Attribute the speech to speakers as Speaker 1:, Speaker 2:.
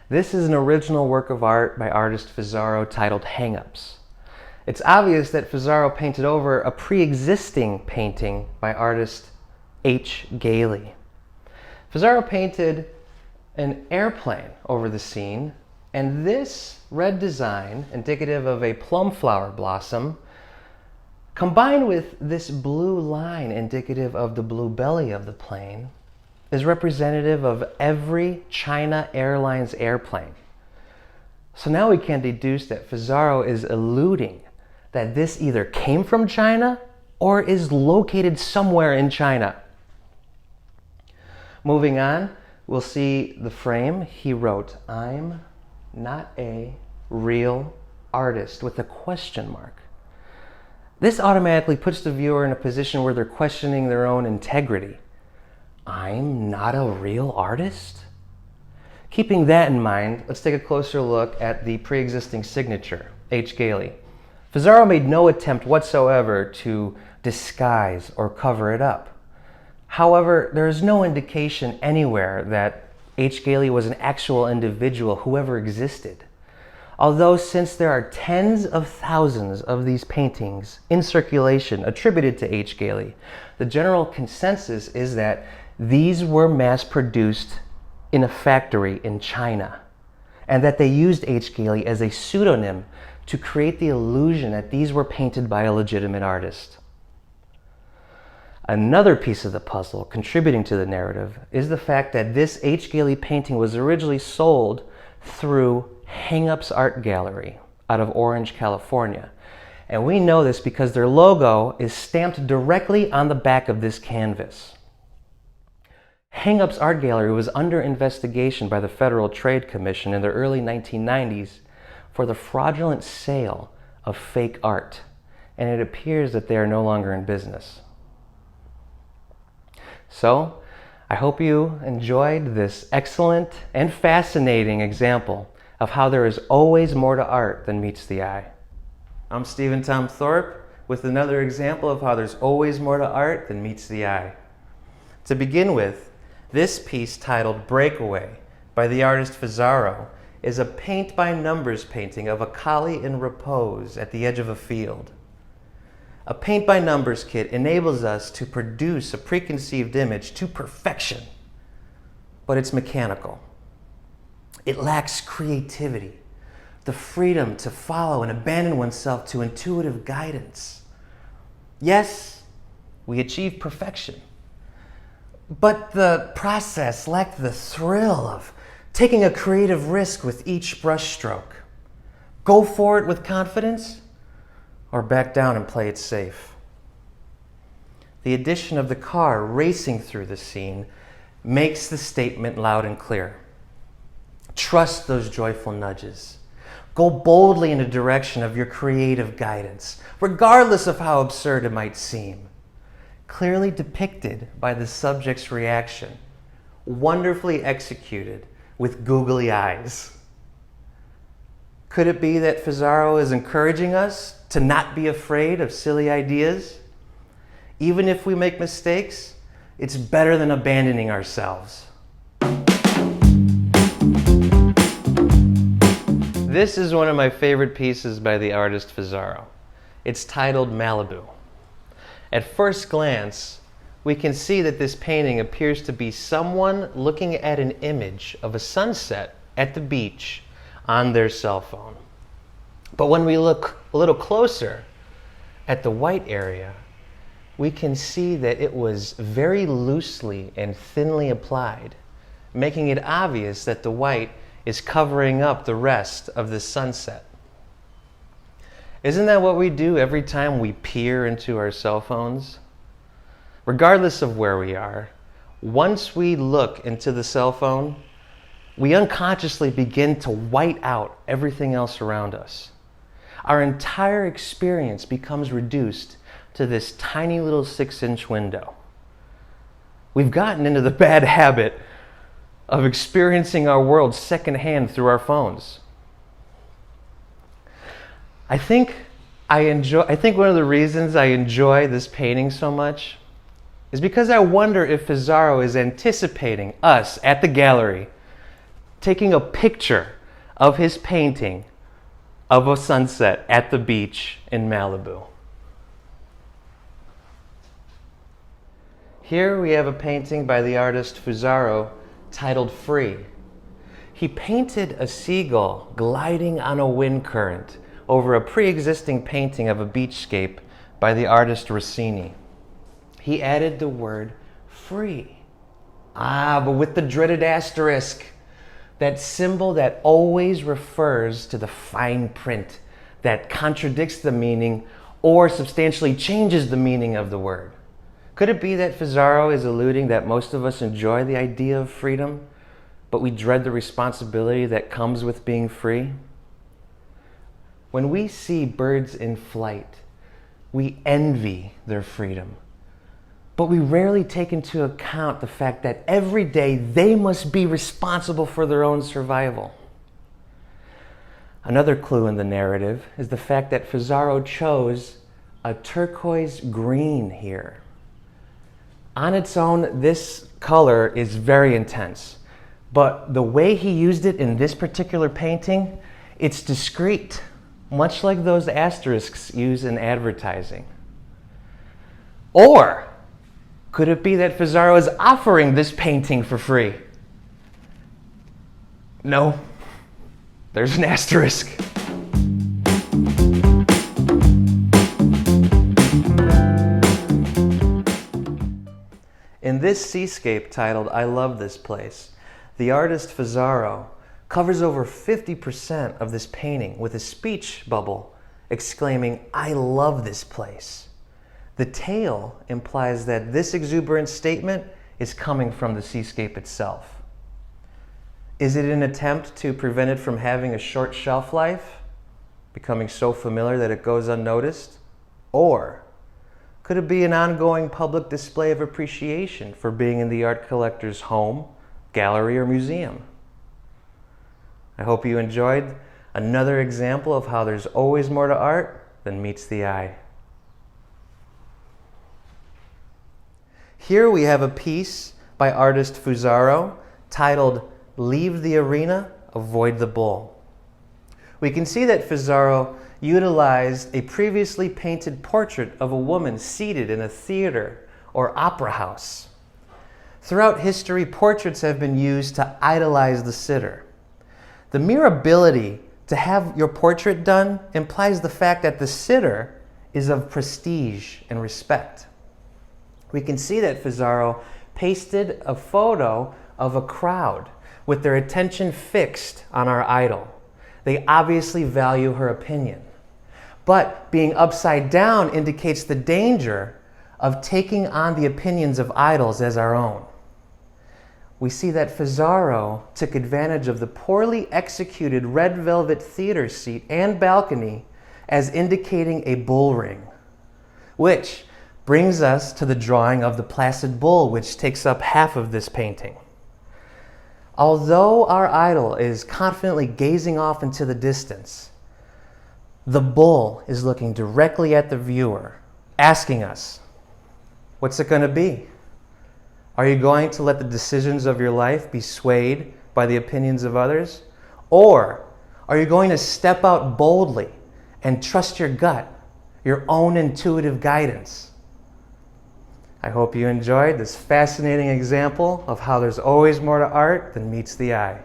Speaker 1: This is an original work of art by artist Foozaro titled Hang-Ups. It's obvious that Foozaro painted over a pre-existing painting by artist H. Gailey. Foozaro painted an airplane over the scene, and this red design, indicative of a plum flower blossom, combined with this blue line indicative of the blue belly of the plane, is representative of every China Airlines airplane. So now we can deduce that Foozaro is alluding that this either came from China or is located somewhere in China. Moving on, we'll see the frame. He wrote, "I'm not a real artist," with a question mark. This automatically puts the viewer in a position where they're questioning their own integrity. I'm not a real artist? Keeping that in mind, let's take a closer look at the pre-existing signature, H. Gailey. Foozaro made no attempt whatsoever to disguise or cover it up. However, there is no indication anywhere that H. Gailey was an actual individual who ever existed. Although, since there are tens of thousands of these paintings in circulation attributed to H. Gailey, the general consensus is that these were mass-produced in a factory in China, and that they used H. Gailey as a pseudonym to create the illusion that these were painted by a legitimate artist. Another piece of the puzzle contributing to the narrative is the fact that this H. Gailey painting was originally sold through Hang-Ups Art Gallery out of Orange, California. And we know this because their logo is stamped directly on the back of this canvas. Hang-Ups Art Gallery was under investigation by the Federal Trade Commission in the early 1990s for the fraudulent sale of fake art, and it appears that they are no longer in business. So, I hope you enjoyed this excellent and fascinating example of how there is always more to art than meets the eye. I'm Stephen Tom Thorpe with another example of how there's always more to art than meets the eye. To begin with, this piece titled Breakaway by the artist Foozaro is a paint-by-numbers painting of a collie in repose at the edge of a field. A paint-by-numbers kit enables us to produce a preconceived image to perfection, but it's mechanical. It lacks creativity, the freedom to follow and abandon oneself to intuitive guidance. Yes, we achieve perfection, but the process lacked the thrill of taking a creative risk with each brushstroke. Go for it with confidence, or back down and play it safe. The addition of the car racing through the scene makes the statement loud and clear. Trust those joyful nudges. Go boldly in the direction of your creative guidance, regardless of how absurd it might seem. Clearly depicted by the subject's reaction, wonderfully executed with googly eyes. Could it be that Foozaro is encouraging us to not be afraid of silly ideas? Even if we make mistakes, it's better than abandoning ourselves. This is one of my favorite pieces by the artist Foozaro. It's titled Malibu. At first glance, we can see that this painting appears to be someone looking at an image of a sunset at the beach on their cell phone. But when we look a little closer at the white area, we can see that it was very loosely and thinly applied, making it obvious that the white is covering up the rest of the sunset. Isn't that what we do every time we peer into our cell phones? Regardless of where we are, once we look into the cell phone, we unconsciously begin to white out everything else around us. Our entire experience becomes reduced to this tiny little 6-inch window. We've gotten into the bad habit of experiencing our world secondhand through our phones. I think one of the reasons I enjoy this painting so much is because I wonder if Foozaro is anticipating us at the gallery taking a picture of his painting of a sunset at the beach in Malibu. Here we have a painting by the artist Foozaro titled Free. He painted a seagull gliding on a wind current over a pre-existing painting of a beachscape by the artist Rossini. He added the word free. But with the dreaded asterisk, that symbol that always refers to the fine print that contradicts the meaning or substantially changes the meaning of the word. Could it be that Foozaro is alluding that most of us enjoy the idea of freedom, but we dread the responsibility that comes with being free? When we see birds in flight, we envy their freedom, but we rarely take into account the fact that every day they must be responsible for their own survival. Another clue in the narrative is the fact that Foozaro chose a turquoise green here. On its own, this color is very intense, but the way he used it in this particular painting, it's discreet, much like those asterisks used in advertising. Or could it be that Foozaro is offering this painting for free? No, there's an asterisk. In this seascape titled I Love This Place, the artist Foozaro covers over 50% of this painting with a speech bubble exclaiming, "I love this place." The tail implies that this exuberant statement is coming from the seascape itself. Is it an attempt to prevent it from having a short shelf life, becoming so familiar that it goes unnoticed? Or could it be an ongoing public display of appreciation for being in the art collector's home, gallery, or museum? I hope you enjoyed another example of how there's always more to art than meets the eye. Here we have a piece by artist Foozaro titled Leave the Arena, Avoid the Bull. We can see that Foozaro utilized a previously painted portrait of a woman seated in a theater or opera house. Throughout history, portraits have been used to idolize the sitter. The mere ability to have your portrait done implies the fact that the sitter is of prestige and respect. We can see that Foozaro pasted a photo of a crowd with their attention fixed on our idol. They obviously value her opinion. But being upside down indicates the danger of taking on the opinions of idols as our own. We see that Foozaro took advantage of the poorly executed red velvet theater seat and balcony as indicating a bull ring, which brings us to the drawing of the placid bull, which takes up half of this painting. Although our idol is confidently gazing off into the distance, the bull is looking directly at the viewer, asking us, what's it going to be? Are you going to let the decisions of your life be swayed by the opinions of others? Or are you going to step out boldly and trust your gut, your own intuitive guidance? I hope you enjoyed this fascinating example of how there's always more to art than meets the eye.